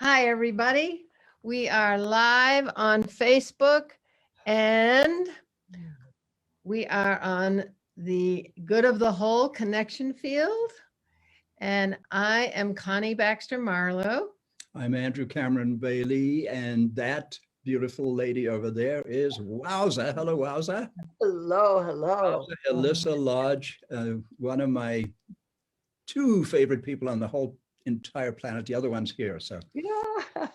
Hi, everybody. We are live on Facebook and we are on the Good of the Whole connection field. And I am Connie Baxter Marlow. I'm Andrew Cameron Bailey, and that beautiful lady over there is Wowza. Hello, Wowza. Hello, hello. Wowza, Alyssa Lodge, one of my two favorite people on the whole entire planet. The other one's here, so Yeah.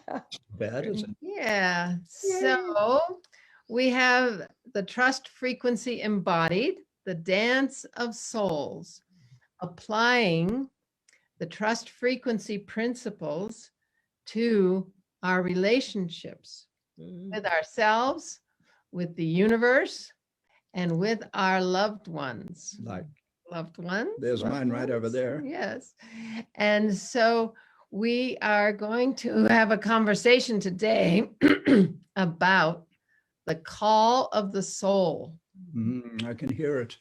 bad, is it? Yeah. So we have the trust frequency embodied, the dance of souls, applying the trust frequency principles to our relationships with ourselves, with the universe, and with our loved ones. Loved ones. There's mine right over there. Yes. And so we are going to have a conversation today about the call of the soul. I can hear it.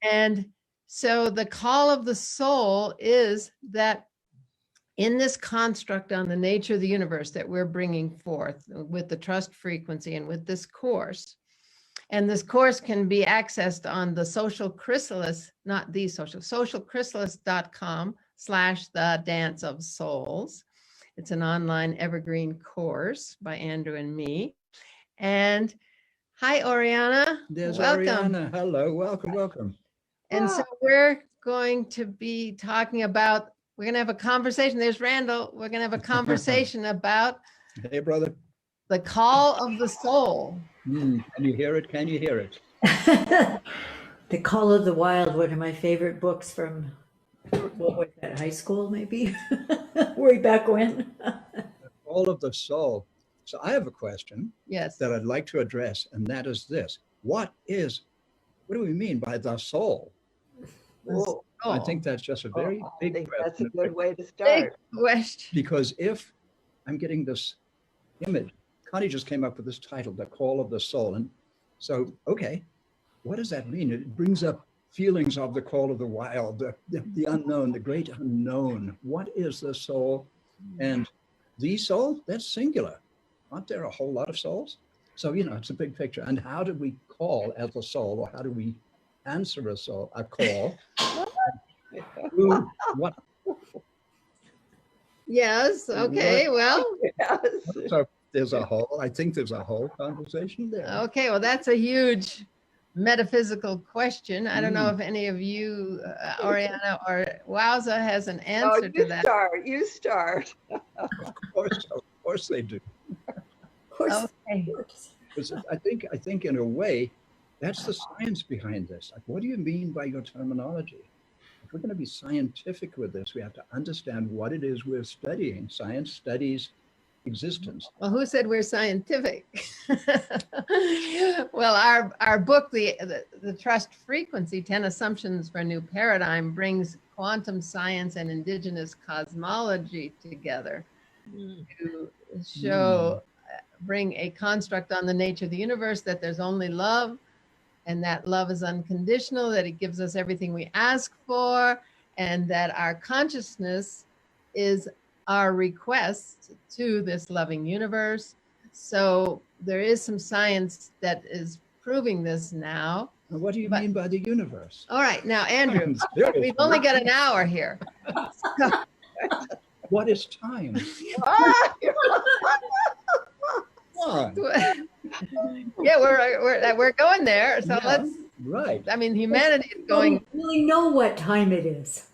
And so the call of the soul is that in this construct on the nature of the universe that we're bringing forth with the trust frequency and with this course, and this course can be accessed on the social chrysalis, not the socialchrysalis.com/the dance of souls. It's an online evergreen course by Andrew and me. And hi, Oriana. There's welcome. Oriana. Hello, welcome. And so we're going to be talking about, we're going to have a conversation. There's Randall. We're going to have a conversation about Hey, brother. the call of the soul. Can you hear it? Can you hear it? The Call of the Wild, one of my favorite books from, what was that, high school maybe? Way back when. All of the soul. So I have a question Yes. that I'd like to address, and that is this. What do we mean by the soul? Whoa. I think that's just a very I big think question. that's a good way to Big start. question. Because if I'm getting this image, Connie just came up with this title, The Call of the Soul. And so, okay, what does that mean? It brings up feelings of the call of the wild, the unknown, the great unknown. What is the soul? And the soul, that's singular. Aren't there a whole lot of souls? So, it's a big picture. And how do we call as a soul, or how do we answer a call? What? Yes. Okay. Well, Yes. So I think there's a whole conversation there. okay. Well, that's a huge metaphysical question. I don't know if any of you, Oriana or Wowza, has an answer to that. You start. Of course they do. Of course. Okay. Because I think in a way, that's the science behind this. Like, what do you mean by your terminology? If we're going to be scientific with this, we have to understand what it is we're studying. Science studies existence. Well, who said we're scientific? Well, our book, the Trust Frequency, 10 Assumptions for a New Paradigm, brings quantum science and indigenous cosmology together to show, bring a construct on the nature of the universe, that there's only love, and that love is unconditional, that it gives us everything we ask for, and that our consciousness is our request to this loving universe. So there is some science that is proving this now. What do you mean by the universe? All right, now, Andrew, we've only got an hour here. What is time? What? Yeah, we're going there. So let's. Right. I mean, humanity is going. I don't really know what time it is.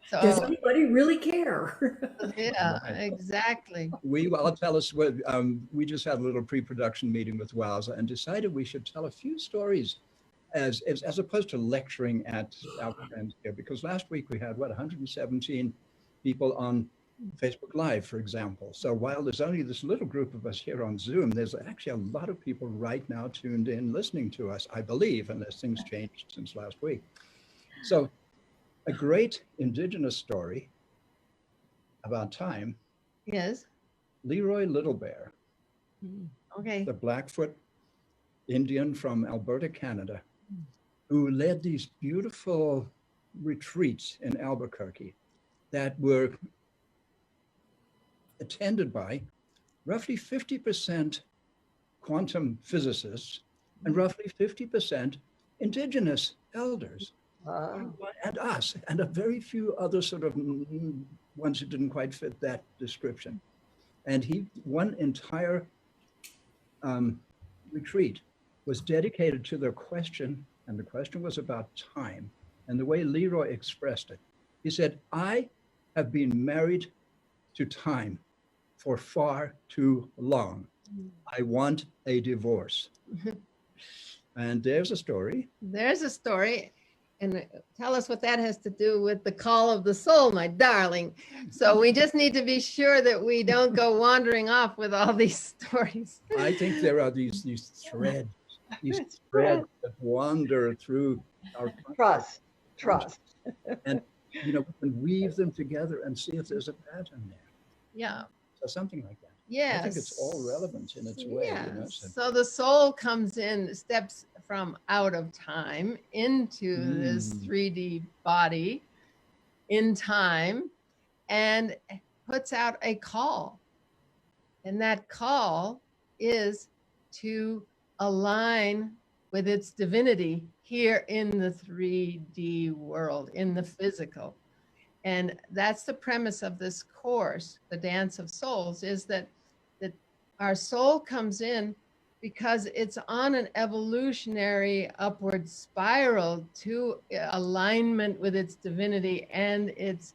So, Does anybody really care? yeah, exactly. I'll tell us what we just had a little pre-production meeting with Wowza and decided we should tell a few stories as opposed to lecturing at our friends here, because last week we had 117 people on Facebook Live, for example. So while there's only this little group of us here on Zoom, there's actually a lot of people right now tuned in listening to us, I believe, unless things changed since last week. So a great indigenous story about time. Yes. Leroy Little Bear, Okay. the Blackfoot Indian from Alberta, Canada, who led these beautiful retreats in Albuquerque that were attended by roughly 50% quantum physicists and roughly 50% indigenous elders. Wow. And us, and a very few other sort of ones who didn't quite fit that description. And one entire retreat was dedicated to the question, and the question was about time. And the way Leroy expressed it, he said, I have been married to time for far too long. I want a divorce. And there's a story. There's a story. And tell us what that has to do with the call of the soul, my darling. So we just need to be sure that we don't go wandering off with all these stories. I think there are these threads that wander through our Trust. and we can weave them together and see if there's a pattern there. Yeah. So something like that. Yes. I think it's all relevant in its way. Yes. So the soul comes in, steps from out of time into this 3D body in time and puts out a call. And that call is to align with its divinity here in the 3D world, in the physical. And that's the premise of this course, the Dance of Souls, is that our soul comes in because it's on an evolutionary upward spiral to alignment with its divinity and its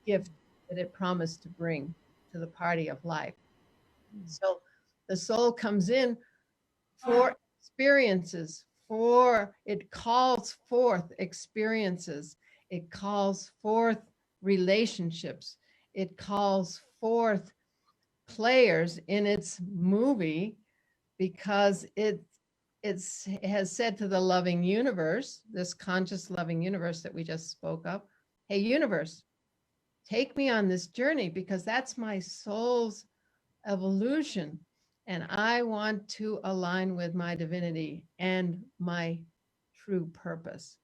gift that it promised to bring to the party of life. So the soul comes in for experiences, it calls forth experiences, it calls forth relationships, it calls forth players in its movie, because it has said to the loving universe, this conscious loving universe that we just spoke of, hey, universe, take me on this journey, because that's my soul's evolution. And I want to align with my divinity and my true purpose.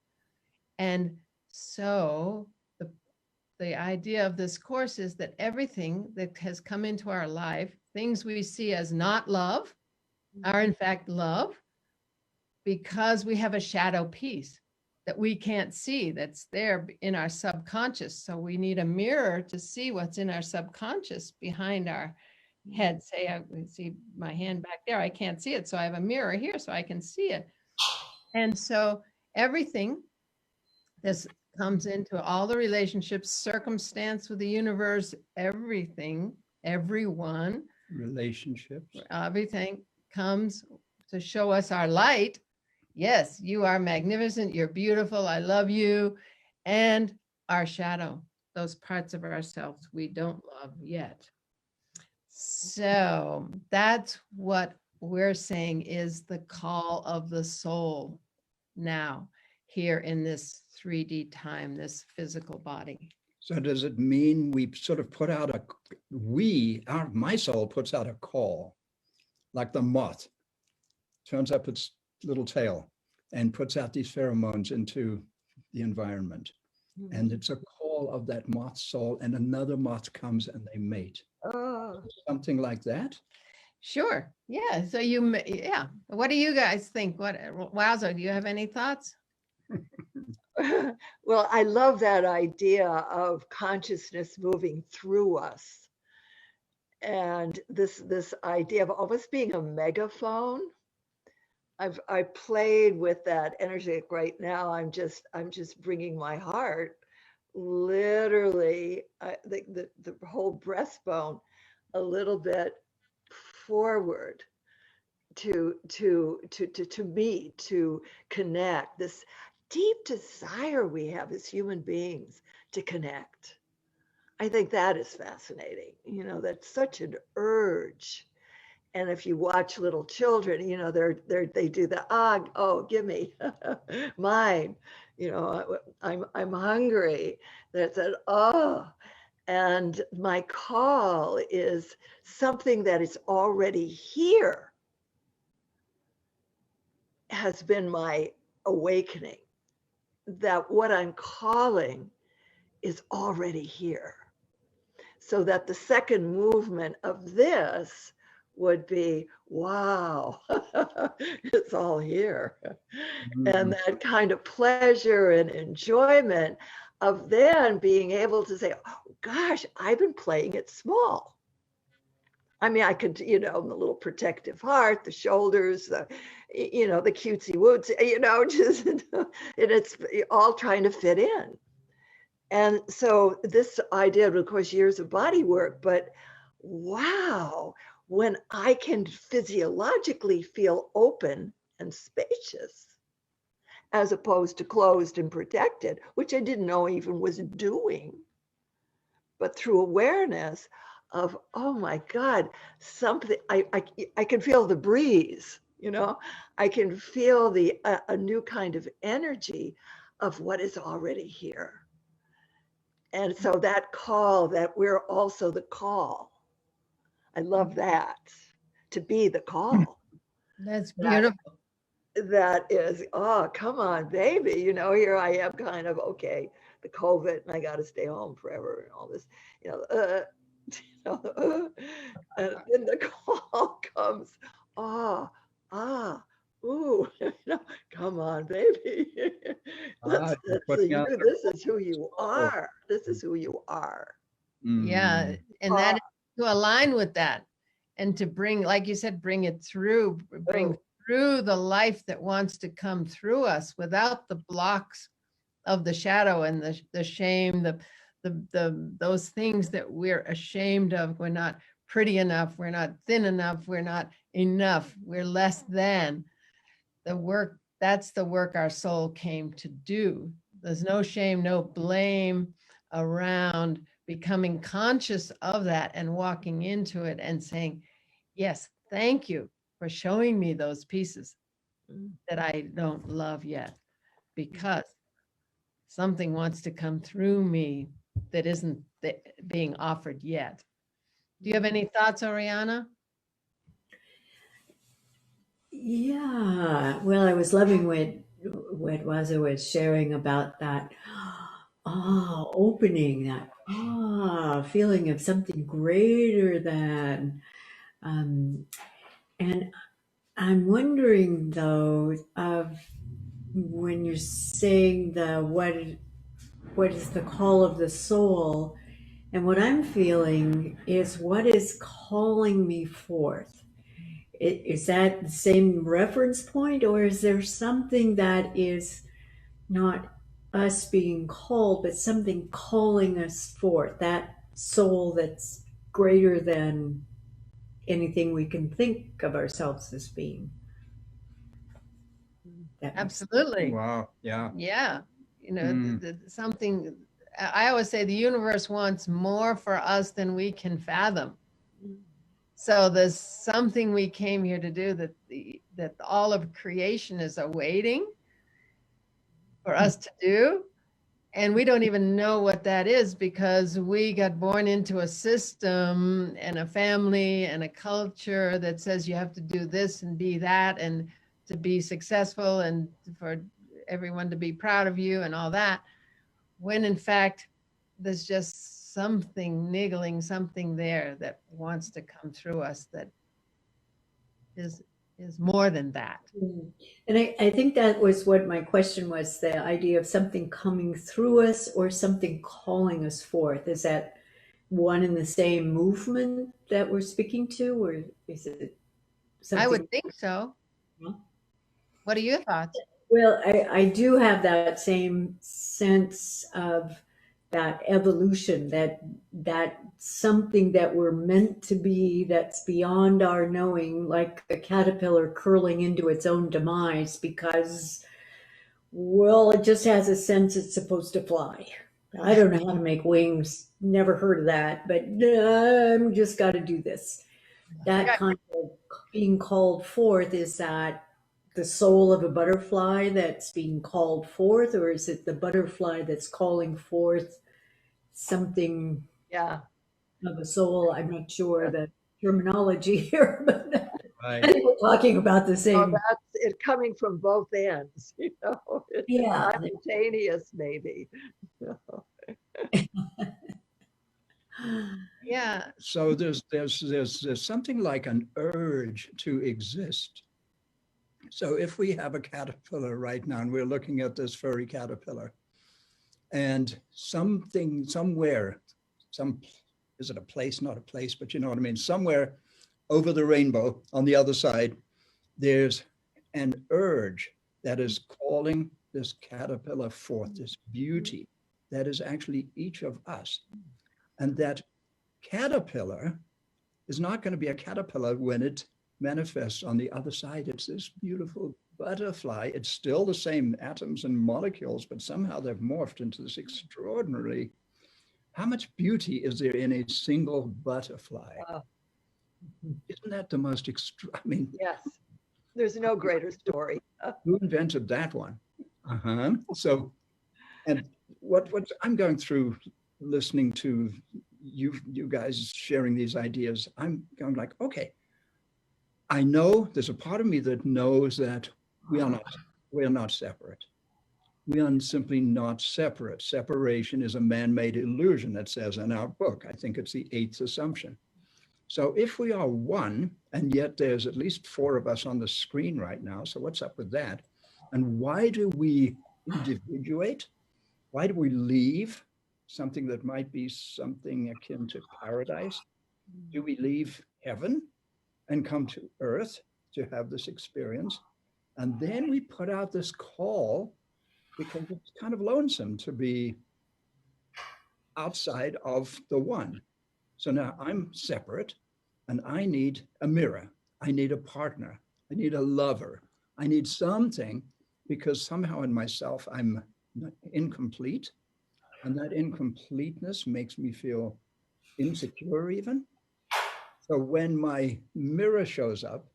And so the idea of this course is that everything that has come into our life, things we see as not love, are in fact love, because we have a shadow piece that we can't see, that's there in our subconscious. So we need a mirror to see what's in our subconscious behind our head. Say, I see my hand back there, I can't see it. So I have a mirror here so I can see it. And so everything, this comes into all the relationships, circumstance with the universe, everything, everyone, Relationships. everything comes to show us our light. Yes, you are magnificent, you're beautiful, I love you. And our shadow, those parts of ourselves we don't love yet. So that's what we're saying is the call of the soul now, here in this 3D time, this physical body. So does it mean we sort of put out my soul puts out a call, like the moth turns up its little tail and puts out these pheromones into the environment. And it's a call of that moth soul, and another moth comes and they mate. Something like that? Sure. Yeah. So yeah. What do you guys think? Wowza, do you have any thoughts? Well, I love that idea of consciousness moving through us. And this idea of almost being a megaphone. I played with that energy right now. I'm just bringing my heart, literally, the whole breastbone, a little bit forward to meet, to connect. This deep desire we have as human beings to connect. I think that is fascinating. That's such an urge. And if you watch little children, they do the give me mine. I'm hungry. That's an and my call is something that is already here. Has been my awakening that what I'm calling is already here. So that the second movement of this would be, wow, it's all here. And that kind of pleasure and enjoyment of then being able to say, oh, gosh, I've been playing it small. I mean, I could, the little protective heart, the shoulders, the cutesy wootsy, just, and it's all trying to fit in. And so this I did, of course, years of body work, but wow, when I can physiologically feel open and spacious, as opposed to closed and protected, which I didn't know even was doing, but through awareness of, oh my God, something, I can feel the breeze, I can feel a new kind of energy of what is already here. And so that call, that we're also the call. I love that, to be the call. That's beautiful. That is, oh, come on, baby. Here I am kind of, okay, the COVID and I got to stay home forever and all this, and then the call comes, ooh, come on, baby. Let's you. This is who you are. This is who you are. Yeah. And that is to align with that and to bring, like you said, bring it through, bring through the life that wants to come through us without the blocks of the shadow and the shame, those things that we're ashamed of. We're not pretty enough. We're not thin enough. We're not enough. We're less than. That's the work our soul came to do. There's no shame, no blame around becoming conscious of that and walking into it and saying, yes, thank you for showing me those pieces that I don't love yet, because something wants to come through me that isn't being offered yet. Do you have any thoughts, Oriana? Yeah, well, I was loving what Waza was sharing about that opening, that feeling of something greater than, and I'm wondering though, of when you're saying what is the call of the soul, and what I'm feeling is what is calling me forth. Is that the same reference point, or is there something that is not us being called, but something calling us forth, that soul that's greater than anything we can think of ourselves as being? Absolutely. Wow. Yeah. Yeah. Something, I always say the universe wants more for us than we can fathom. So there's something we came here to do that all of creation is awaiting for us to do. And we don't even know what that is, because we got born into a system and a family and a culture that says you have to do this and be that, and to be successful and for everyone to be proud of you and all that. When in fact, there's just something niggling, something there that wants to come through us that is more than that. And I think that was what my question was, the idea of something coming through us or something calling us forth. Is that one and the same movement that we're speaking to, or is it something? I would think so. Huh? What are your thoughts? Well, I do have that same sense of that evolution, that something that we're meant to be, that's beyond our knowing, like a caterpillar curling into its own demise because, well, it just has a sense it's supposed to fly. I don't know how to make wings, never heard of that, but I'm just got to do this. That kind of being called forth, is that the soul of a butterfly that's being called forth, or is it the butterfly that's calling forth something of a soul? I'm not sure the terminology here, but Right. I think we're talking about the So same. that's it coming from both ends, It's Yeah. simultaneous, maybe. you know. Yeah. So there's something like an urge to exist. So if we have a caterpillar right now, and we're looking at this furry caterpillar, and something somewhere, some is it a place, not a place, but you know what I mean, somewhere over the rainbow on the other side, there's an urge that is calling this caterpillar forth, this beauty that is actually each of us. And that caterpillar is not going to be a caterpillar when it manifests on the other side. It's this beautiful butterfly. It's still the same atoms and molecules, but somehow they've morphed into this extraordinary. How much beauty is there in a single butterfly? Wow. Isn't that the most extra? I mean, Yes, there's no greater story. who invented that one? So, and what I'm going through listening to you guys sharing these ideas, I'm going like, okay, I know there's a part of me that knows that we are not separate. We are simply not separate. Separation is a man-made illusion, that says in our book. I think it's the 8th assumption. So if we are one, and yet there's at least 4 of us on the screen right now, so what's up with that? And why do we individuate? Why do we leave something that might be something akin to paradise? Do we leave heaven and come to earth to have this experience? And then we put out this call because it's kind of lonesome to be outside of the one. So now I'm separate and I need a mirror. I need a partner. I need a lover. I need something because somehow in myself I'm incomplete. And that incompleteness makes me feel insecure even. So when my mirror shows up,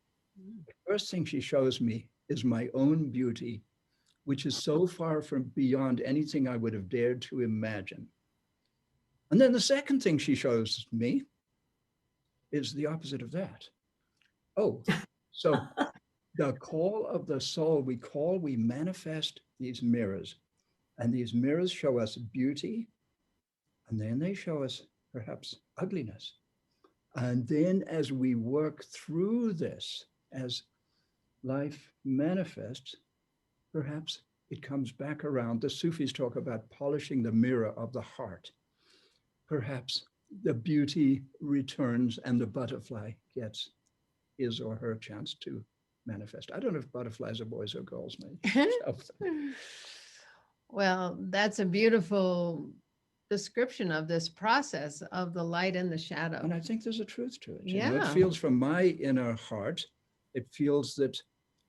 the first thing she shows me is my own beauty, which is so far from beyond anything I would have dared to imagine. And then the second thing she shows me is the opposite of that. Oh, so the call of the soul, we manifest these mirrors, and these mirrors show us beauty, and then they show us perhaps ugliness. And then as we work through this, as life manifests, perhaps it comes back around. The Sufis talk about polishing the mirror of the heart. Perhaps the beauty returns and the butterfly gets his or her chance to manifest. I don't know if butterflies are boys or girls, maybe. Well, that's a beautiful description of this process of the light and the shadow. And I think there's a truth to it. Yeah. You know, it feels from my inner heart, it feels that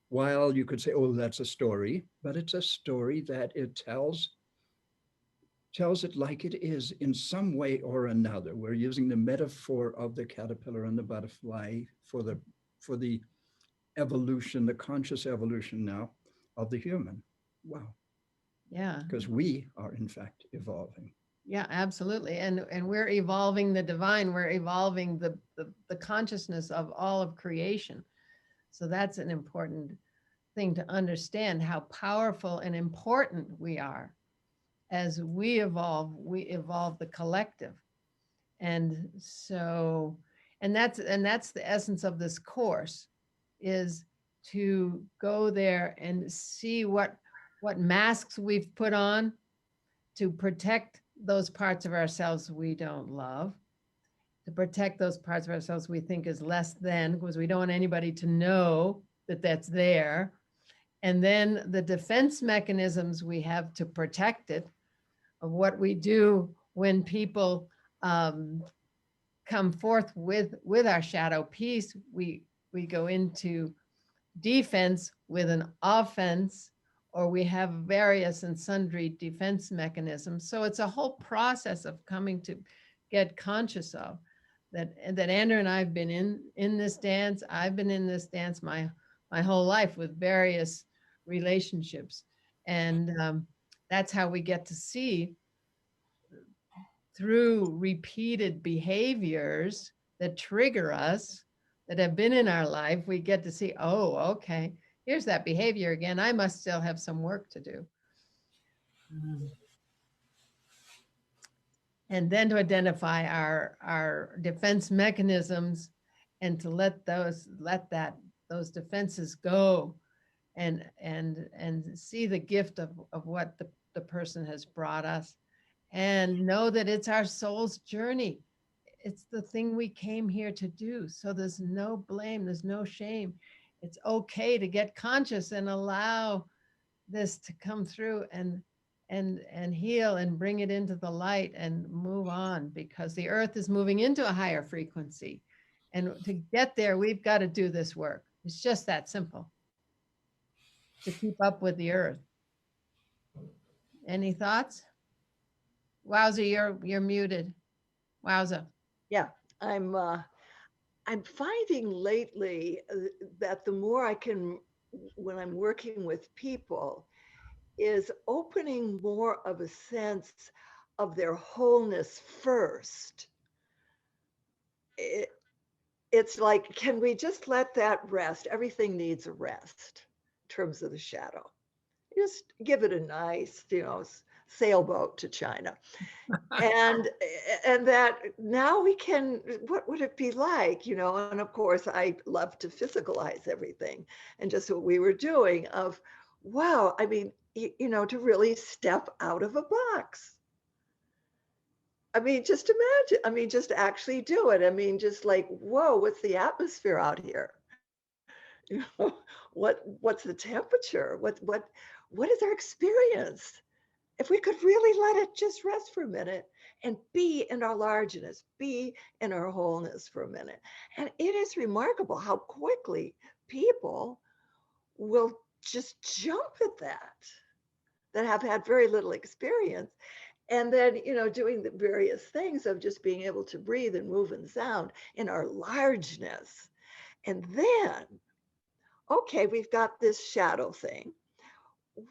while you could say, oh, that's a story, but it's a story that it tells it like it is in some way or another. We're using the metaphor of the caterpillar and the butterfly for the evolution, the conscious evolution now of the human. Wow. Yeah. Because we are in fact evolving. Yeah, absolutely. And we're evolving the divine. We're evolving the consciousness of all of creation. So that's an important thing to understand, how powerful and important we are. As we evolve the collective. And so, and that's the essence of this course, is to go there and see what masks we've put on to protect those parts of ourselves we don't love, to protect those parts of ourselves we think is less than, because we don't want anybody to know that that's there. And then the defense mechanisms we have to protect it, of what we do when people come forth with our shadow piece. We go into defense with an offense, or we have various and sundry defense mechanisms. So it's a whole process of coming to get conscious of that Andrew and I have been in this dance. I've been in this dance my whole life with various relationships. And that's how we get to see through repeated behaviors that trigger us, that have been in our life, we get to see, oh, okay, here's that behavior again. I must still have some work to do. And then to identify our defense mechanisms and to let those defenses go and see the gift of what the person has brought us, and know that it's our soul's journey. It's the thing we came here to do. So there's no blame, there's no shame. It's okay to get conscious and allow this to come through and heal and bring it into the light and move on, because the earth is moving into a higher frequency. And to get there, we've got to do this work. It's just that simple, to keep up with the earth. Any thoughts? Wowza, you're muted. Wowza. Yeah, I'm finding lately that the more I can, when I'm working with people, is opening more of a sense of their wholeness first. It's like, can we just let that rest? Everything needs a rest in terms of the shadow. Just give it a nice, sailboat to China. and that now we can, what would it be like, and of course I love to physicalize everything, and just what we were doing of, wow, I mean, to really step out of a box. I mean, just imagine, I mean, just actually do it. I mean, just like, whoa, what's the atmosphere out here? What's the temperature? What is our experience? If we could really let it just rest for a minute and be in our largeness, be in our wholeness for a minute. And it is remarkable how quickly people will just jump at that have had very little experience. And then, doing the various things of just being able to breathe and move and sound in our largeness. And then, okay, we've got this shadow thing.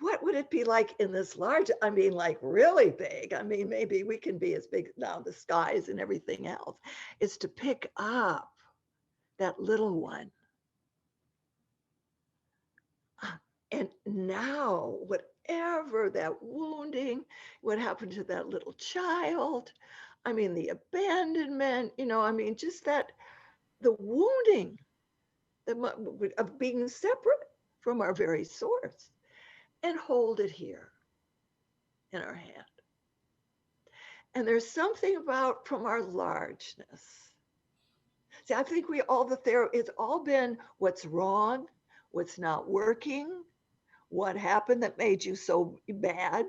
What would it be like in this large, I mean, like really big? I mean, maybe we can be as big now, the skies and everything else, is to pick up that little one. And now, whatever that wounding, what happened to that little child, I mean, the abandonment, I mean, just that, the wounding of being separate from our very source, and hold it here in our hand. And there's something about from our largeness. See, I think it's all been what's wrong, what's not working, what happened that made you so bad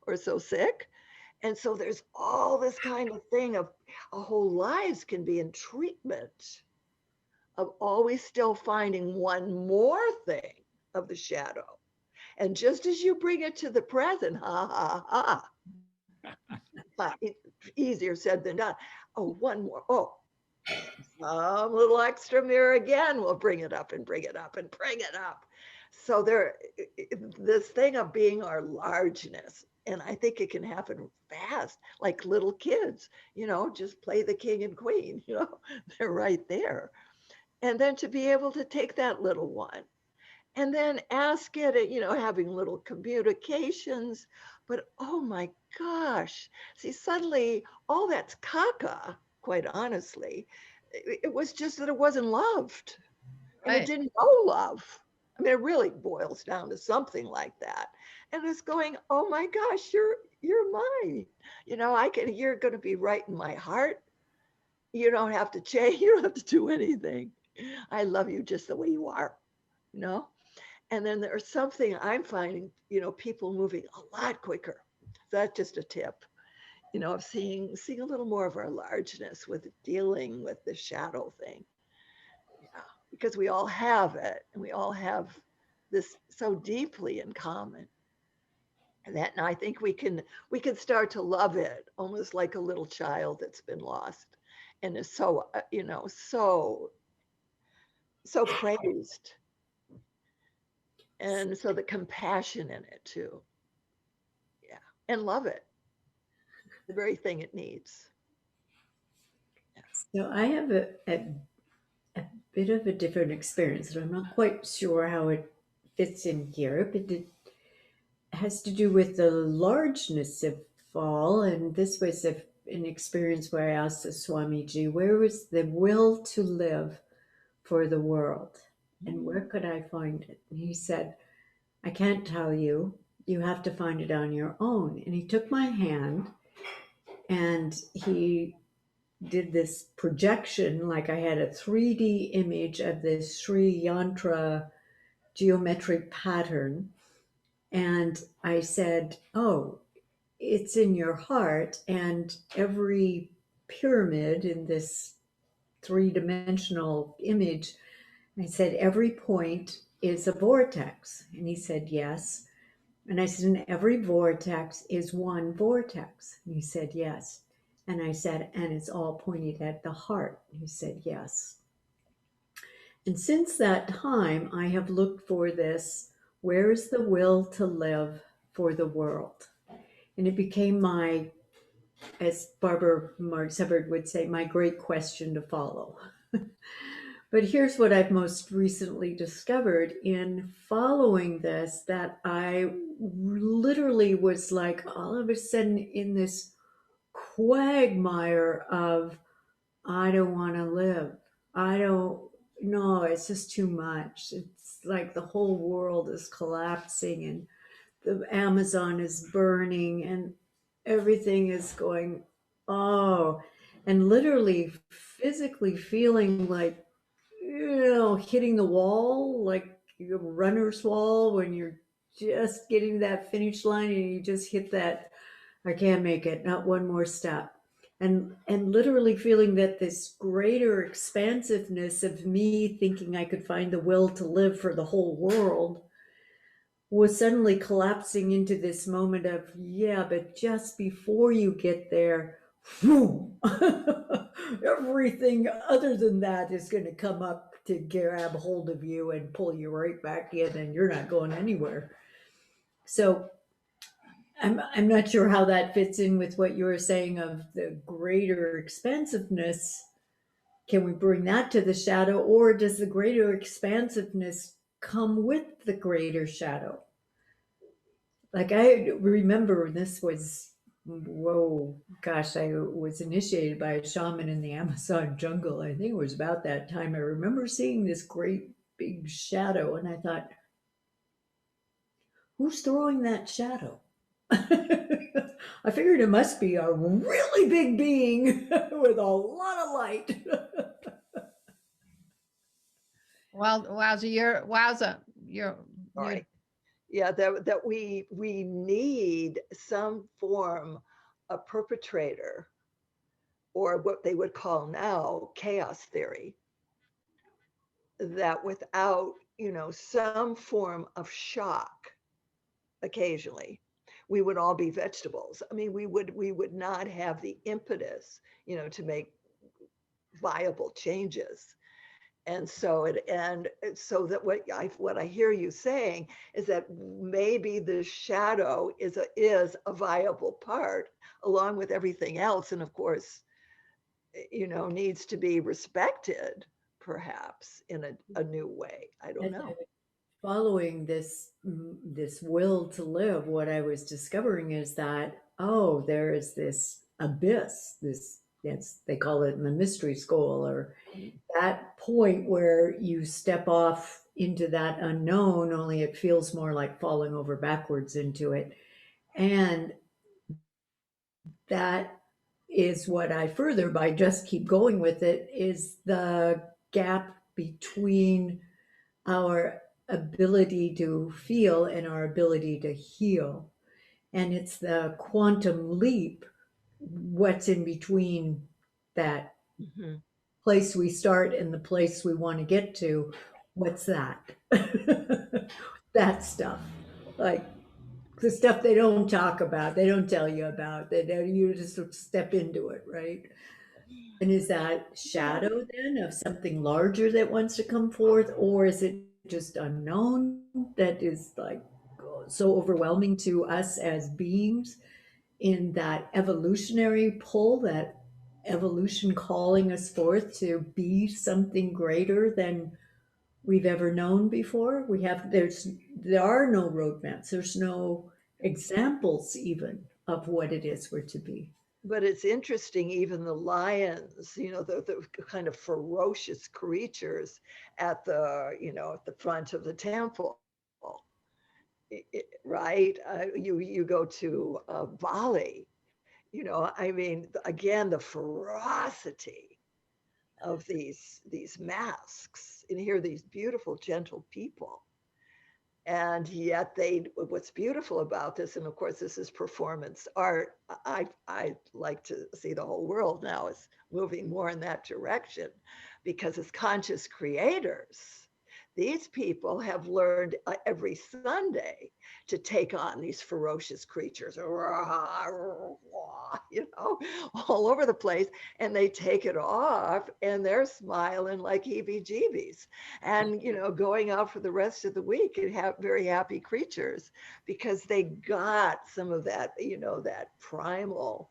or so sick. And so there's all this kind of thing of our whole lives can be in treatment of always still finding one more thing of the shadow. And just as you bring it to the present, easier said than done. Oh, one more. Oh, some little extra mirror again will bring it up and bring it up and bring it up. So this thing of being our largeness, and I think it can happen fast, like little kids, just play the king and queen, they're right there. And then to be able to take that little one and then ask it, having little communications, but oh my gosh, see, suddenly all that's caca, quite honestly, it was just that it wasn't loved, and it didn't know love. I mean, it really boils down to something like that. And it's going, oh my gosh, you're mine. You're going to be right in my heart. You don't have to change. You don't have to do anything. I love you just the way you are, And then there's something I'm finding, people moving a lot quicker. That's just a tip, of seeing a little more of our largeness with dealing with the shadow thing. Yeah, because we all have it, and we all have this so deeply in common. And I think we can start to love it almost like a little child that's been lost and is so, so praised. And so the compassion in it too. Yeah. And love it. The very thing it needs. So I have a bit of a different experience, and I'm not quite sure how it fits in here, but it has to do with the largeness of all. And this was an experience where I asked the Swamiji, where was the will to live for the world? And where could I find it? And he said, I can't tell you. You have to find it on your own. And he took my hand and he did this projection, like I had a 3D image of this Sri Yantra geometric pattern. And I said, oh, it's in your heart. And every pyramid in this three-dimensional image, I said, every point is a vortex. And he said, yes. And I said, and every vortex is one vortex. And he said, yes. And I said, and it's all pointed at the heart. And he said, yes. And since that time, I have looked for this, where is the will to live for the world? And it became my, as Barbara Marx Hubbard would say, my great question to follow. But here's what I've most recently discovered in following this, that I literally was like all of a sudden in this quagmire of, I don't want to live. I don't, no, it's just too much. It's like the whole world is collapsing and the Amazon is burning and everything is going, oh, and literally physically feeling like, hitting the wall, like a runner's wall when you're just getting to that finish line and you just hit that, I can't make it, not one more step. And literally feeling that this greater expansiveness of me thinking I could find the will to live for the whole world was suddenly collapsing into this moment of, yeah, but just before you get there, whew, everything other than that is going to come up to grab hold of you and pull you right back in, and you're not going anywhere. So I'm not sure how that fits in with what you were saying of the greater expansiveness. Can we bring that to the shadow, or does the greater expansiveness come with the greater shadow? Like I remember this was, whoa, gosh, I was initiated by a shaman in the Amazon jungle. I think it was about that time. I remember seeing this great big shadow and I thought, who's throwing that shadow? I figured it must be a really big being with a lot of light. Well, wowza, you're Right. Yeah, that we need some form of perpetrator, or what they would call now chaos theory, that without, some form of shock occasionally, we would all be vegetables. I mean, we would not have the impetus, to make viable changes. And so that what I hear you saying is that maybe the shadow is a viable part along with everything else, and of course, needs to be respected, perhaps in a new way. I don't know. Following this will to live, what I was discovering is that, oh, there is this abyss, this, yes, they call it in the mystery school, or that point where you step off into that unknown, only it feels more like falling over backwards into it. And that is what I further, by just keep going with it, is the gap between our ability to feel and our ability to heal. And it's the quantum leap, what's in between that Mhm. place we start and the place we want to get to. What's that? That stuff. Like the stuff they don't talk about, they don't tell you about, you just step into it, right? And is that shadow then of something larger that wants to come forth, or is it just unknown that is like so overwhelming to us as beings in that evolutionary pull that evolution calling us forth to be something greater than we've ever known before. There are no roadmaps. There's no examples even of what it is we're to be. But it's interesting, even the lions, the kind of ferocious creatures at the front of the temple, right? You go to Bali, I mean, again, the ferocity of these masks, and here these beautiful, gentle people. And yet what's beautiful about this, and of course this is performance art, I like to see the whole world now is moving more in that direction, because as conscious creators, these people have learned every Sunday to take on these ferocious creatures, all over the place, and they take it off and they're smiling like heebie-jeebies, and going out for the rest of the week and have very happy creatures, because they got some of that, that primordial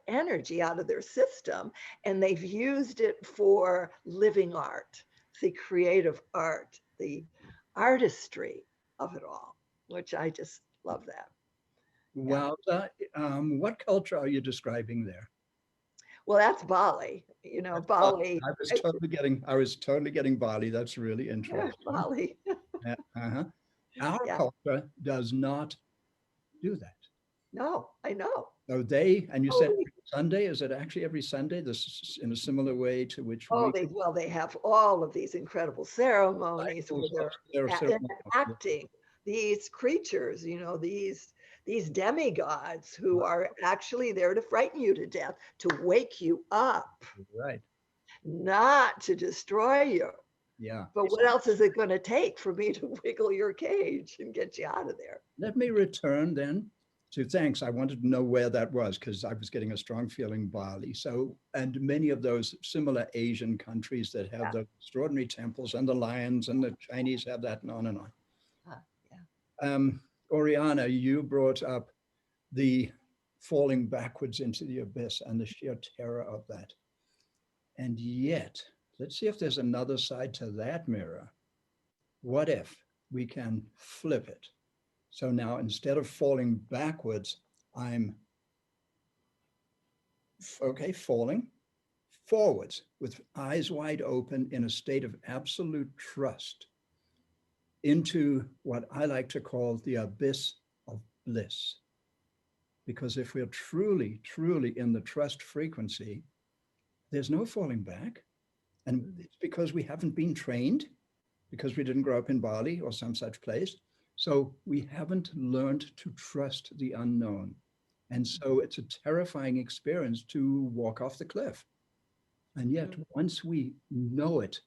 energy out of their system, and they've used it for living art, the creative art, the artistry of it all, which I just love that. Well, what culture are you describing there? Well, that's Bali. Bali. I was totally getting Bali. That's really interesting. Bali. Our culture does not do that. No, I know. So and you said every Sunday, is it actually every Sunday? This is in a similar way to which they have all of these incredible ceremonies where they're acting these creatures, these demigods who are actually there to frighten you to death, to wake you up, right? Not to destroy you. Yeah. But what else is it going to take for me to wiggle your cage and get you out of there? Let me return then to thanks. I wanted to know where that was, because I was getting a strong feeling Bali. So, and many of those similar Asian countries that have the extraordinary temples, and the lions, and the Chinese have that, and on and on. Oriana, you brought up the falling backwards into the abyss and the sheer terror of that. And yet, let's see if there's another side to that mirror. What if we can flip it? So now, instead of falling backwards, I'm falling forwards with eyes wide open in a state of absolute trust into what I like to call the abyss of bliss. Because if we're truly, truly in the trust frequency, there's no falling back. And it's because we haven't been trained, because we didn't grow up in Bali or some such place. So we haven't learned to trust the unknown. And so it's a terrifying experience to walk off the cliff. And yet, once we know it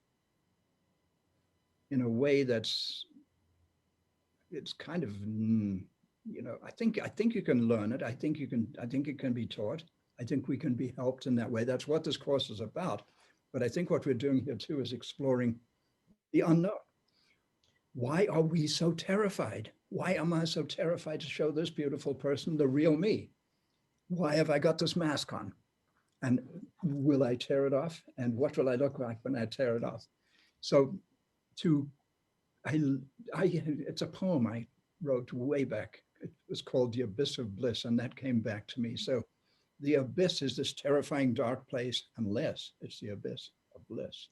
in a way it's kind of, I think you can learn it. I think it can be taught. I think we can be helped in that way. That's what this course is about. But I think what we're doing here too is exploring the unknown. Why are we so terrified? Why am I so terrified to show this beautiful person the real me? Why have I got this mask on? And will I tear it off? And what will I look like when I tear it off? So it's a poem I wrote way back. It was called The Abyss of Bliss, and that came back to me. So the abyss is this terrifying dark place, unless it's the abyss of bliss.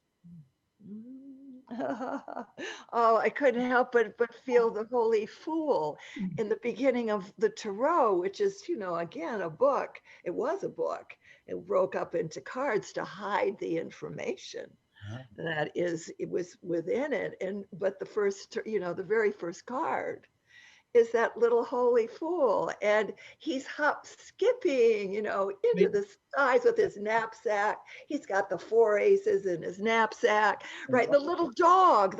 Oh, I couldn't help but feel the holy fool in the beginning of the Tarot, which is, again, a book. It was a book. It broke up into cards to hide the information it was within it. But the first, the very first card is that little holy fool, and he's skipping, into the skies with his knapsack. He's got the 4 aces in his knapsack, right? The little dog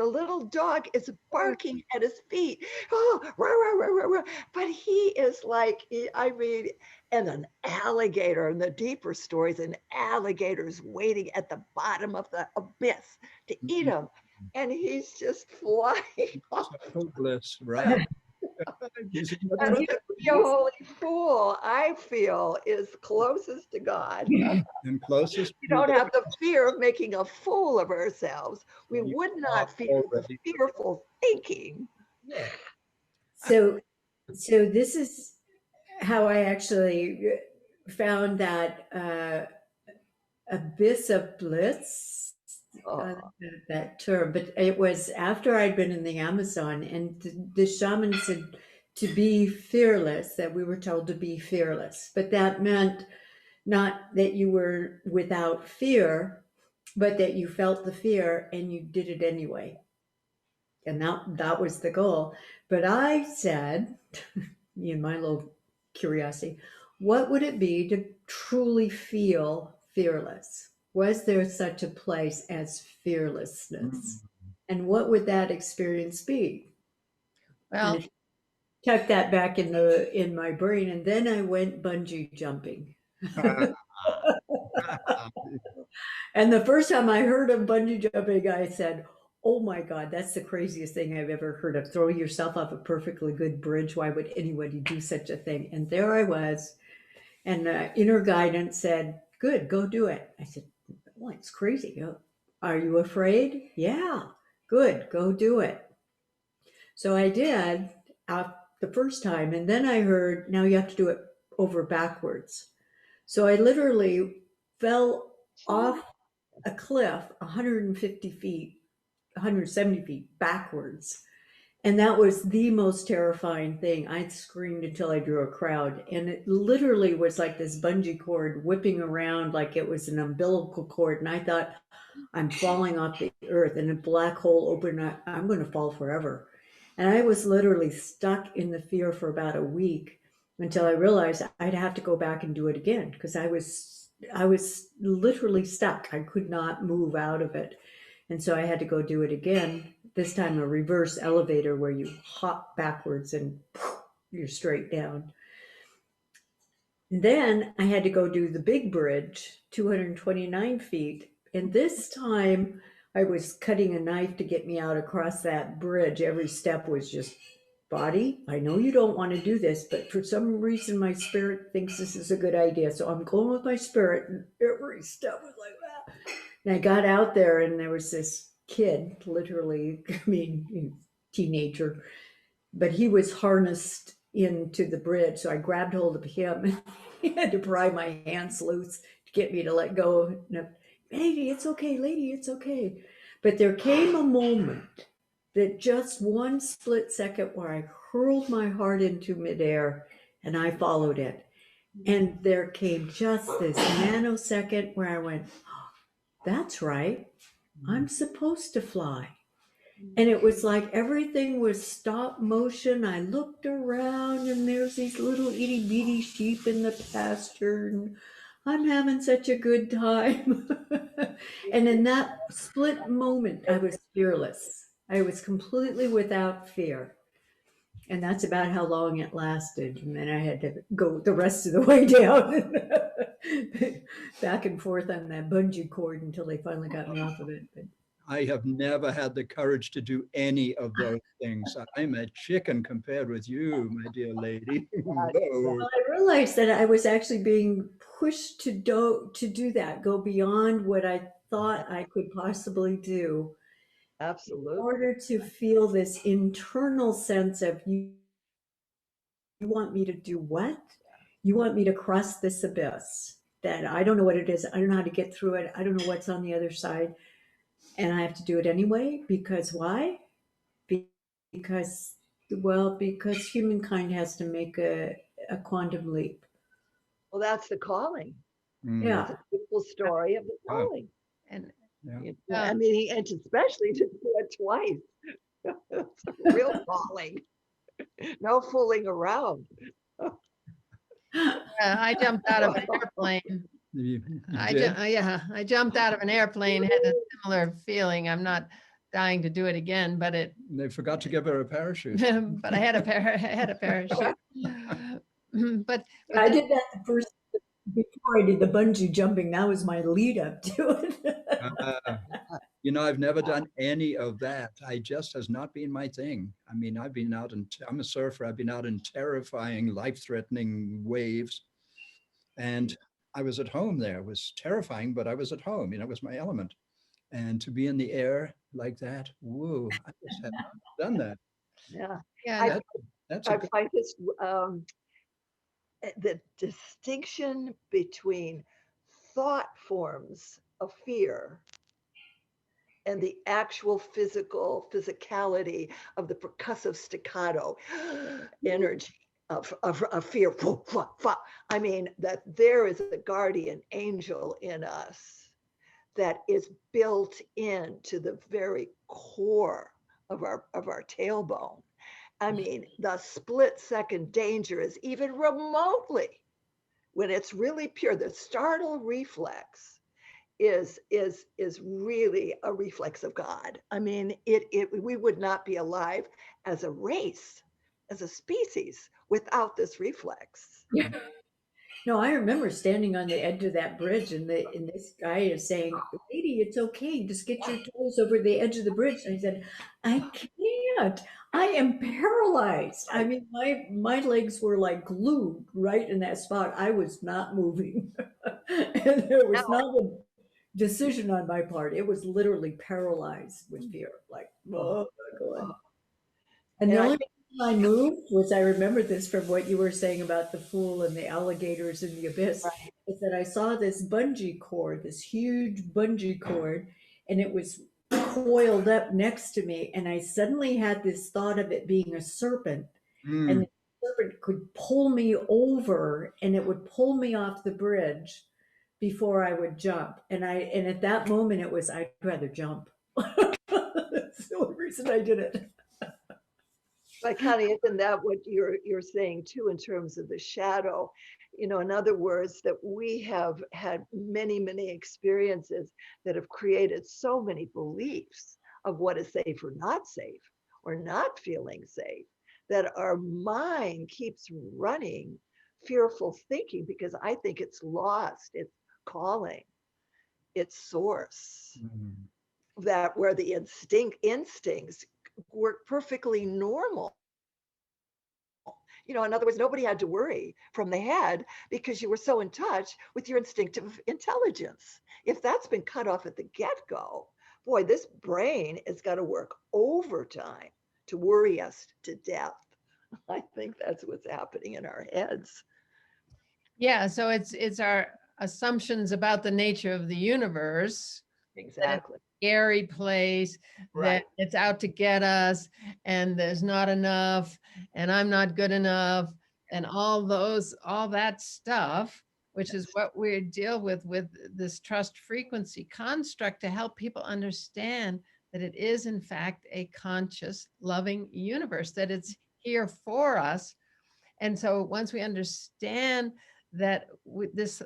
is barking at his feet. Oh, rah, rah, rah, rah, rah. But he is like, and an alligator in the deeper stories, an alligator's waiting at the bottom of the abyss to eat him. And he's just flying off. Bliss, right? You see, that's And right. to be a holy fool, I feel, is closest to God. And closest We to don't the have the fear of making a fool of ourselves. We you would are not feel the already. fearful thinking. Yeah. So, so this is how I actually found that abyss of bliss, Oh, that term, but it was after I'd been in the Amazon, and the shaman said to be fearless, that we were told to be fearless, but that meant not that you were without fear, but that you felt the fear and you did it anyway. And that was the goal. But I said, me and my little curiosity, what would it be to truly feel fearless? Was there such a place as fearlessness? And what would that experience be? Well, And I tucked that back in my brain, and then I went bungee jumping. And the first time I heard of bungee jumping, I said, "Oh my God, that's the craziest thing I've ever heard of. Throwing yourself off a perfectly good bridge. Why would anybody do such a thing?" And there I was, and inner guidance said, "Good, go do it." I said, "Oh, it's crazy. Are you afraid?" "Yeah." "Good, go do it." So I did the first time, and then I heard, "Now you have to do it over backwards." So I literally fell off a cliff 150 feet, 170 feet backwards. And that was the most terrifying thing. I screamed until I drew a crowd. And it literally was like this bungee cord whipping around like it was an umbilical cord. And I thought, I'm falling off the earth, and a black hole opened up. I'm going to fall forever. And I was literally stuck in the fear for about a week until I realized I'd have to go back and do it again, because I was literally stuck. I could not move out of it. And so I had to go do it again, this time a reverse elevator where you hop backwards and you're straight down. And then I had to go do the big bridge, 229 feet. And this time I was cutting a knife to get me out across that bridge. Every step was just, "Body, I know you don't want to do this, but for some reason my spirit thinks this is a good idea. So I'm going with my spirit." And every step was like that. And I got out there, and there was this kid, literally, I mean, teenager, but he was harnessed into the bridge. So I grabbed hold of him, and he had to pry my hands loose to get me to let go. And, "Lady, it's okay, lady, it's okay." But there came a moment, that just one split second, where I hurled my heart into midair and I followed it. And there came just this nanosecond where I went, "Oh, that's right. I'm supposed to fly." And it was like everything was stop motion. I looked around, and there's these little itty bitty sheep in the pasture, and I'm having such a good time. And in that split moment, I was fearless. I was completely without fear. And that's about how long it lasted. And then I had to go the rest of the way down, back and forth on that bungee cord until they finally got me off of it. But I have never had the courage to do any of those things. I'm a chicken compared with you, my dear lady. Whoa. well, I realized that I was actually being pushed to do that, go beyond what I thought I could possibly do, in absolutely. order to feel this internal sense of, you want me to do what? You want me to cross this abyss that I don't know what it is. I don't know how to get through it. I don't know what's on the other side. And I have to do it anyway. Because why? Because, well, because humankind has to make a quantum leap. Well, that's the calling. Mm. It's Yeah. a beautiful story of the Wow. calling. and Yeah. I mean, and especially to do it twice. It's a real calling. No fooling around. I jumped out of an airplane. You did? I jumped out of an airplane, had a similar feeling. I'm not dying to do it again, but They forgot to give her a parachute. but I had a parachute. But I did that the first, before I did the bungee jumping. That was my lead up to it. Uh, You know, I've never done any of that. I just has not been my thing. I mean, I've been out and I'm a surfer. I've been out in terrifying, life-threatening waves. And I was at home there. It was terrifying, but I was at home. You know, it was my element. And to be in the air like that, whoa, I just have not done that. Yeah. Yeah, I, no, That's I a good, find this the distinction between thought forms of fear and the actual physicality of the percussive staccato energy of fear. I mean, that there is a guardian angel in us that is built into the very core of our tailbone. I mean, the split second danger is even remotely, when it's really pure, the startle reflex is really a reflex of God. I mean, we would not be alive as a race, as a species, without this reflex. Yeah. No, I remember standing on the edge of that bridge, and this guy is saying, "Lady, it's okay. Just get your toes over the edge of the bridge." And I said, "I can't. I am paralyzed. I mean, my legs were like glued right in that spot. I was not moving, and there was not a decision on my part. It was literally paralyzed with fear. Like, oh my God." And the And I only think reason I moved was, I remember this from what you were saying about the fool and the alligators in the abyss, right, is that I saw this bungee cord, this huge bungee cord, and it was coiled up next to me. And I suddenly had this thought of it being a serpent, and mm, the serpent could pull me over and it would pull me off the bridge before I would jump. And at that moment it was, I'd rather jump. That's the only reason I did it. but Connie, isn't that what you're saying too, in terms of the shadow? You know, in other words, that we have had many experiences that have created so many beliefs of what is safe or not safe, or not feeling safe, that our mind keeps running fearful thinking, because I think it's lost its calling, its source, mm. that where the instincts work perfectly normal. You know, in other words, nobody had to worry from the head, because you were so in touch with your instinctive intelligence. If that's been cut off at the get-go, boy, this brain has got to work overtime to worry us to death. I think that's what's happening in our heads. yeah, so it's our assumptions about the nature of the universe, that it's Exactly. a scary place, Right. that it's out to get us, and there's not enough, and I'm not good enough, and all that stuff, which is what we deal with this trust frequency construct, to help people understand that it is in fact a conscious, loving universe, that it's here for us. And so once we understand that this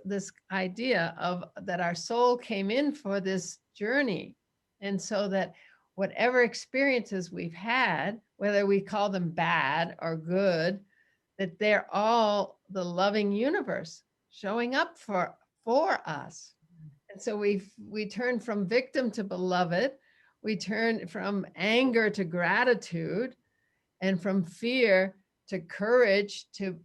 idea of that our soul came in for this journey, and so that whatever experiences we've had, whether we call them bad or good, that they're all the loving universe showing up for us. And so we turn from victim to beloved, we turn from anger to gratitude, and from fear to courage, to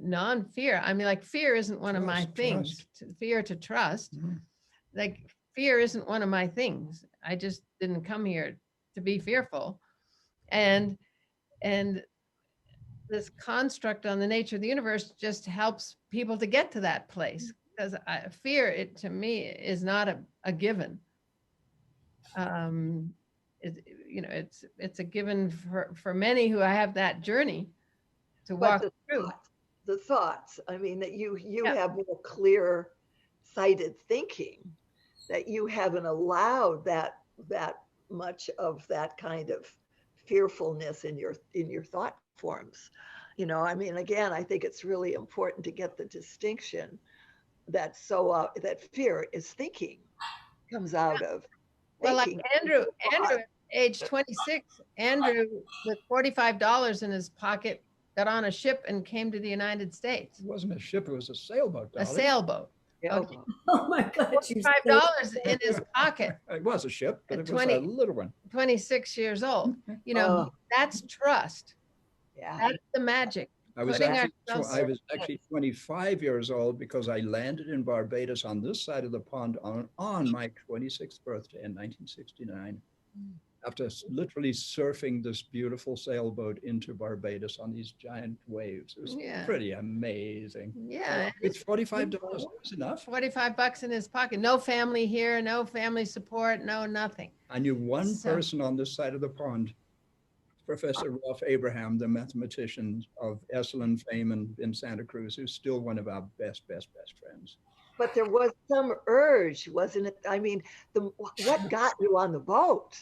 non-fear. I mean, like, fear isn't one of my things. Fear to trust. Like, fear isn't one of my things. I just didn't come here to be fearful. And this construct on the nature of the universe just helps people to get to that place, because fear, it to me is not a given. It's a given for many who have that journey to But walk through. the thoughts, I mean, that you Yeah. have more clear sighted thinking, that you haven't allowed that much of that kind of fearfulness in your thought forms. You know, I mean, again, I think it's really important to get the distinction that that fear is thinking, comes out of Well, like thinking. Andrew, at age 26, Andrew, with $45 in his pocket, got on a ship and came to the United States. It wasn't a ship, it was a sailboat, A darling. sailboat. Yeah, Okay. Oh my God, you $5 in his pocket It was a ship, but At it was a 20 little one. 26 years old. You know, Oh, that's trust. yeah. That's the magic. I was Putting actually ourselves I was actually 25 years old because I landed in Barbados on this side of the pond on my 26th birthday in 1969. After literally surfing this beautiful sailboat into Barbados on these giant waves. It was Yeah. pretty amazing. Yeah, It's $45 was enough. $45 in his pocket. No family here, no family support, no nothing. I knew one So- person on this side of the pond, Professor Ralph Abraham, the mathematician of Esalen fame in Santa Cruz, who's still one of our best friends. But there was some urge, wasn't it? I mean, what got you on the boat?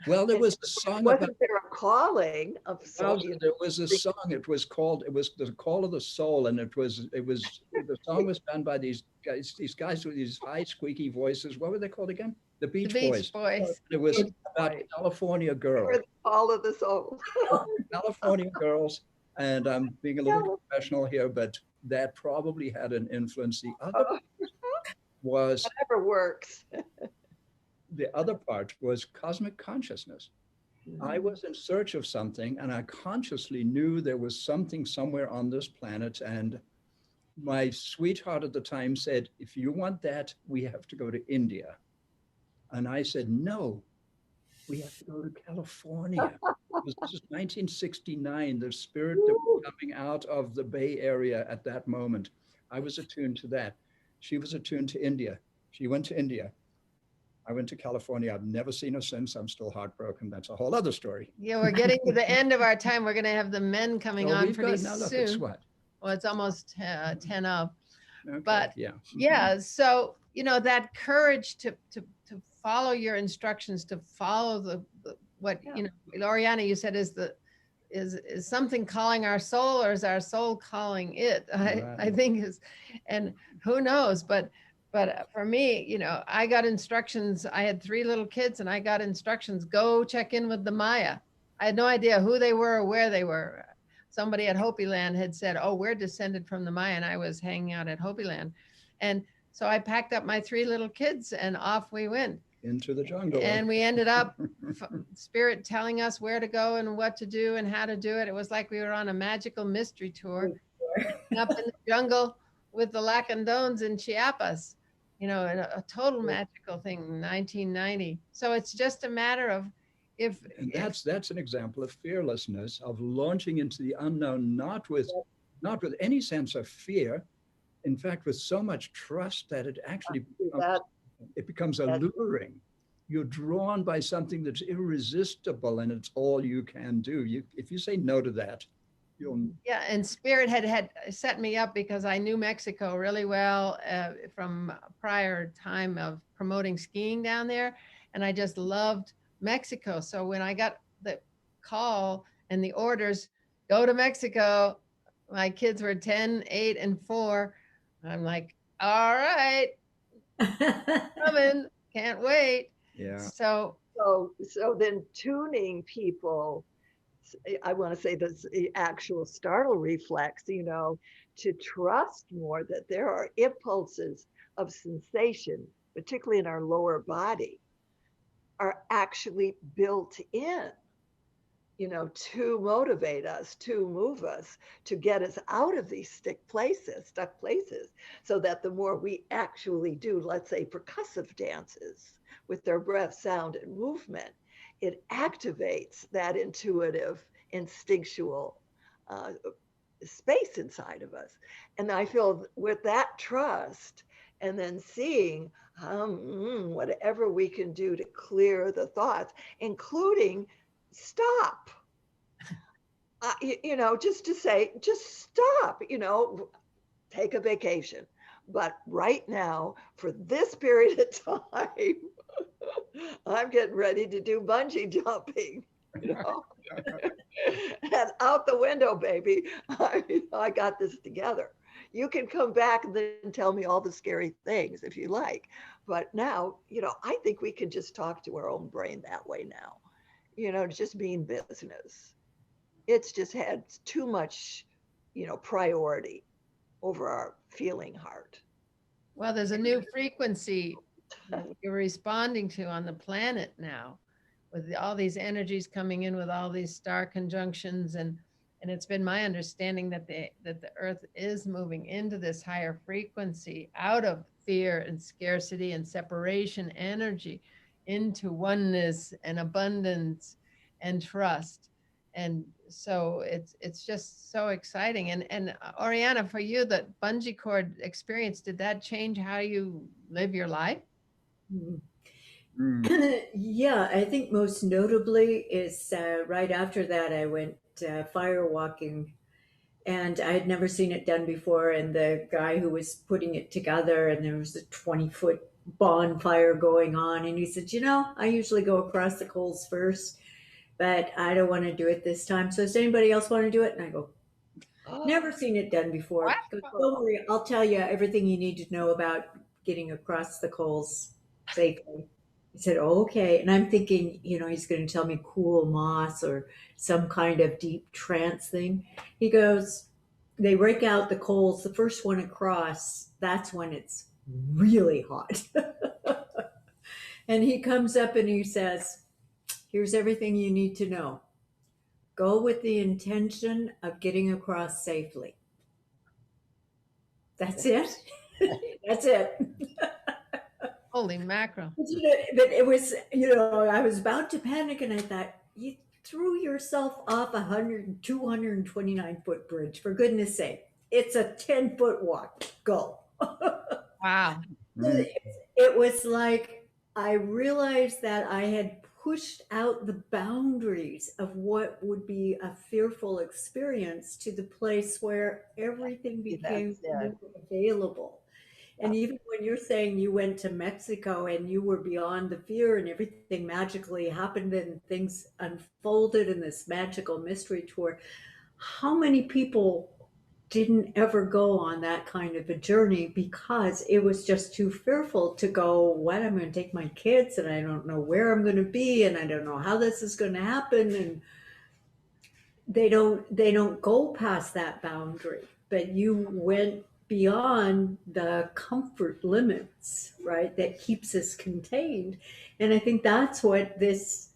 Well, there was a song Wasn't about, there a calling of well, soul? there was a song, it was The Call of the Soul, and the song was done by these guys with these high squeaky voices. What were they called again? The The Beach Beach Boys. Boys. It was Beach about Boys. California girls. All of the soul. California girls, and I'm being a little professional here, but that probably had an influence. The other was Whatever works. the other part was cosmic consciousness. I was in search of something, and I consciously knew there was something somewhere on this planet. And my sweetheart at the time said, "If you want that, we have to go to India." And I said, "No, we have to go to California." This is 1969, the spirit that was coming out of the Bay Area at that moment. I was attuned to that. She was attuned to India. She went to India. I went to California. I've never seen her since. I'm still heartbroken. That's a whole other story. Yeah, we're getting to the end of our time. We're going to have the men coming on pretty now look, soon. it's what? Well, it's almost 10 of. Okay, But yeah. yeah, so that courage to follow your instructions, to follow what Loriana, you said is something calling our soul, or is our soul calling it? I think and who knows, but for me, I got instructions. I had 3 little kids, and I got instructions: go check in with the Maya. I had no idea who they were or where they were. Somebody at Hopi Land had said, "Oh, we're descended from the Maya," and I was hanging out at Hopi Land. And so I packed up my 3 little kids, and off we went. Into the jungle. And we ended up spirit telling us where to go and what to do and how to do it. It was like we were on a magical mystery tour up in the jungle with the Lacandones in Chiapas, a total magical thing in 1990. So it's just a matter of and that's an example of fearlessness, of launching into the unknown, not with any sense of fear, in fact, with so much trust that it actually becomes alluring. You're drawn by something that's irresistible, and it's all you can do. If you say no to that, yeah. And spirit had set me up because I knew Mexico really well from prior time of promoting skiing down there, and I just loved Mexico. So when I got the call and the orders, go to Mexico, my kids were 10, 8, and 4. I'm like, all right, coming, can't wait. Yeah. So then tuning people, I want to say the actual startle reflex, to trust more that there are impulses of sensation, particularly in our lower body, are actually built in, to motivate us, to move us, to get us out of these stuck places, so that the more we actually do, let's say, percussive dances with their breath, sound, and movement, it activates that intuitive, instinctual space inside of us. And I feel with that trust, and then seeing whatever we can do to clear the thoughts, including stop. Just to say, just stop, take a vacation. But right now, for this period of time, I'm getting ready to do bungee jumping, and out the window, baby. I got this together. You can come back and then tell me all the scary things if you like. But now, I think we can just talk to our own brain that way now. Just being business. It's just had too much, priority over our feeling heart. Well, there's a new frequency that we're responding to on the planet now, with all these energies coming in with all these star conjunctions, and it's been my understanding that the Earth is moving into this higher frequency, out of fear and scarcity and separation energy, into oneness and abundance and trust. And so it's just so exciting. And Oriana, for you, the bungee cord experience, did that change how you live your life? Yeah, I think most notably is right after that, I went fire walking, and I had never seen it done before. And the guy who was putting it together, and there was a 20-foot bonfire going on, and he said, "You know, I usually go across the coals first, but I don't want to do it this time. So does anybody else want to do it?" And I go, "Never seen it done before." What? He goes, "Don't worry, I'll tell you everything you need to know about getting across the coals safely." I said, "Oh, okay." And I'm thinking, he's going to tell me cool moss or some kind of deep trance thing. He goes, "They rake out the coals. The first one across, that's when it's really hot." And he comes up and he says, "Here's everything you need to know. Go with the intention of getting across safely." That's it. That's it. Holy mackerel. But it was, I was about to panic, and I thought, you threw yourself off 229-foot bridge, for goodness sake. It's a 10-foot walk. Go. Wow. It was like I realized that I had pushed out the boundaries of what would be a fearful experience to the place where everything became more available. And even when you're saying you went to Mexico and you were beyond the fear and everything magically happened and things unfolded in this magical mystery tour, how many people didn't ever go on that kind of a journey because it was just too fearful to go, what, I'm going to take my kids and I don't know where I'm going to be and I don't know how this is going to happen. And they don't go past that boundary, but you went beyond the comfort limits, right? That keeps us contained. And I think that's what this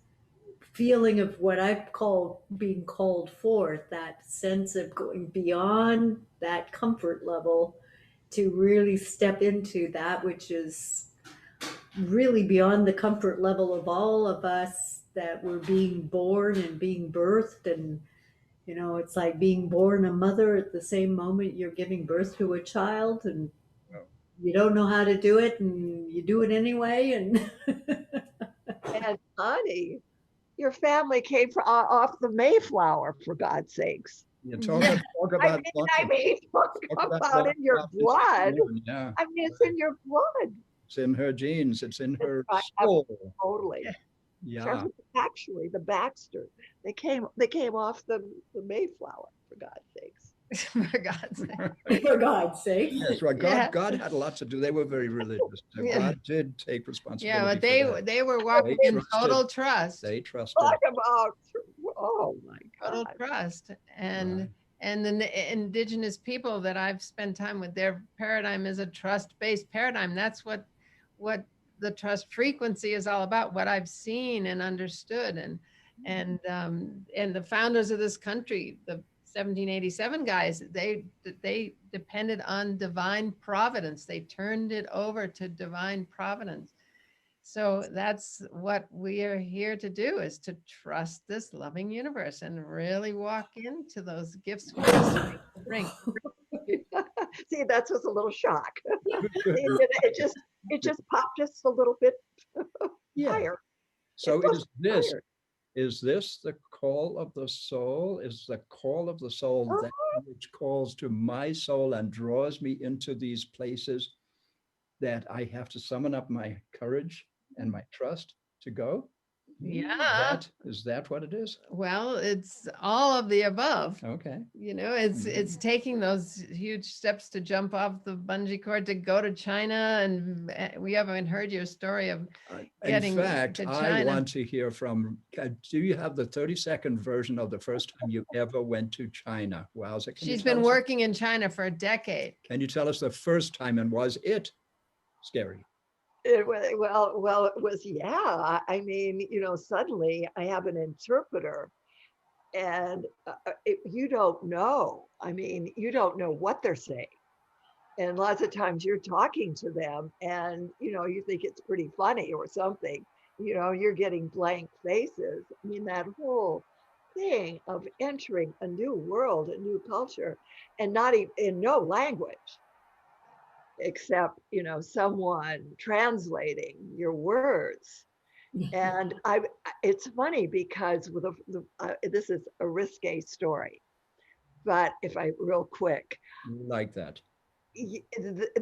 feeling of what I've called being called forth, that sense of going beyond that comfort level to really step into that which is really beyond the comfort level of all of us, that we're being born and being birthed. And it's like being born a mother at the same moment you're giving birth to a child, and you don't know how to do it and you do it anyway. And And honey, your family came off the Mayflower, for God's sakes. You talk about Talk about in your blood. Yeah. I mean, it's in your blood. It's in her genes. It's in her Right. soul. Totally. Yeah. Actually, the Baxter, they came off the Mayflower, for God's sakes. For God's sake. for God's sake. That's right. God had a lot to do. They were very religious. So Yeah. God did take responsibility. Yeah, but for that. they were walking in total trust. They trusted. Talk about, oh my Total God. trust. And Right. and the indigenous people that I've spent time with, their paradigm is a trust-based paradigm. That's what the trust frequency is all about, what I've seen and understood. And the founders of this country, the 1787 guys, they depended on divine providence. They turned it over to divine providence. So that's what we are here to do, is to trust this loving universe and really walk into those gifts we bring. See, that's just a little shock. it just popped just a little bit higher. So It is this higher. is this the call of the soul? Is the call of the soul that which calls to my soul and draws me into these places that I have to summon up my courage and my trust to go? Yeah. Is that what it is? Well, it's all of the above. Okay. It's taking those huge steps to jump off the bungee cord to go to China, and we haven't heard your story of getting In fact, to I China. want to hear from, do you have the 30-second version of the first time you ever went to China? Wowza. She's been working in China for a decade. Can you tell us the first time, and was it scary. Well, it was, yeah. I mean, suddenly I have an interpreter, and you don't know. I mean, you don't know what they're saying. And lots of times you're talking to them and, you think it's pretty funny or something, you're getting blank faces. I mean, that whole thing of entering a new world, a new culture, and not even in no language except, someone translating your words. And it's funny because with this is a risque story, but if I real quick, Like that.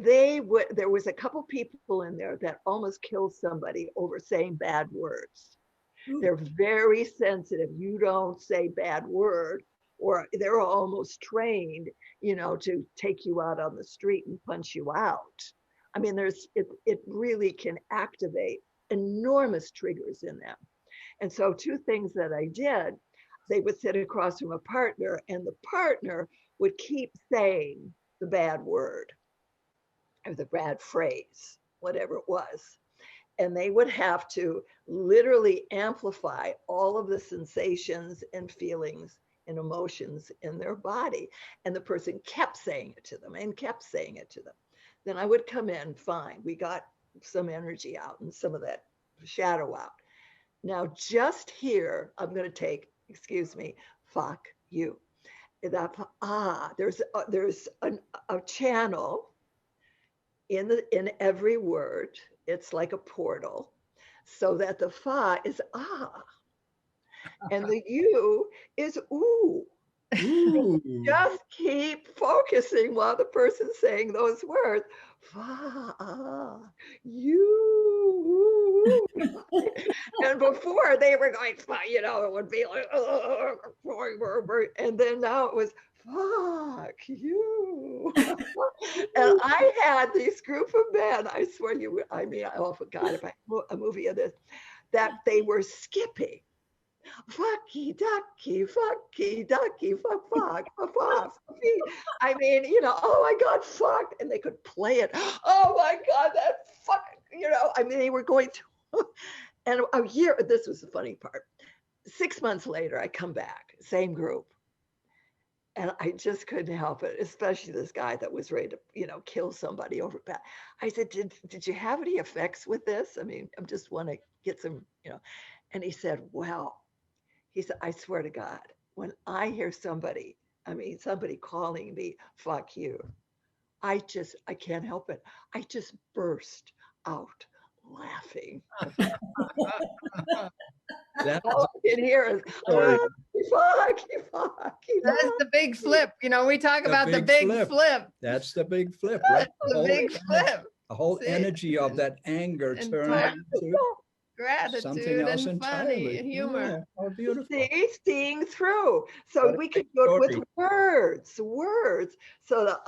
there was a couple people in there that almost killed somebody over saying bad words. They're very sensitive. You don't say bad word, or they're almost trained, to take you out on the street and punch you out. I mean, it really can activate enormous triggers in them. And so 2 things that I did, they would sit across from a partner, and the partner would keep saying the bad word or the bad phrase, whatever it was. And they would have to literally amplify all of the sensations and feelings and emotions in their body. And the person kept saying it to them and kept saying it to them. Then I would come in, fine, we got some energy out and some of that shadow out. Now, just here, I'm going to take, excuse me, fuck you. There's a channel in every word. It's like a portal, so that the fa is and the u is ooh. Ooh. Just keep focusing while the person's saying those words. Fa, you. And before they were going, it would be like, and then now it was, fuck you. And I had this group of men, I swear oh my God, if I a movie of this, that they were skipping. Fucky ducky, fuck. I mean, oh my God, fuck. And they could play it. Oh my God, that fuck, I mean, they were going to, and a year, this was the funny part. 6 months later, I come back, same group. And I just couldn't help it, especially this guy that was ready to, kill somebody over that. I said, did you have any effects with this? I mean, I just want to get some, and he said, well, he said, I swear to God, when I hear somebody calling me, fuck you, I can't help it. I just burst out laughing. All I can hear is, fuck. That's the big flip. We talk about the big flip. That's the big flip, That's right? the big flip. The whole See? energy of that anger And turned into gratitude something else and funny entirely. and humor. Yeah, how beautiful. Seeing through. So What a we could great do it with story. words. So the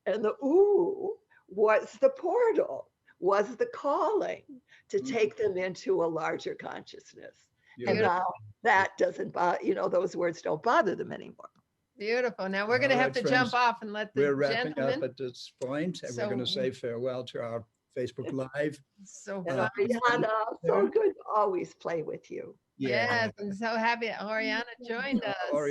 and the ooh was the portal, was the calling to take them into a larger consciousness. And Beautiful. now that doesn't bother, those words don't bother them anymore. Beautiful. Now we're going to All have right, to jump off and let the We're wrapping gentlemen. up at this point, and we're So- going to say farewell to our Facebook Live. So And fun. Ariana, so good to always play with you. Yes, I'm so happy Oriana joined us.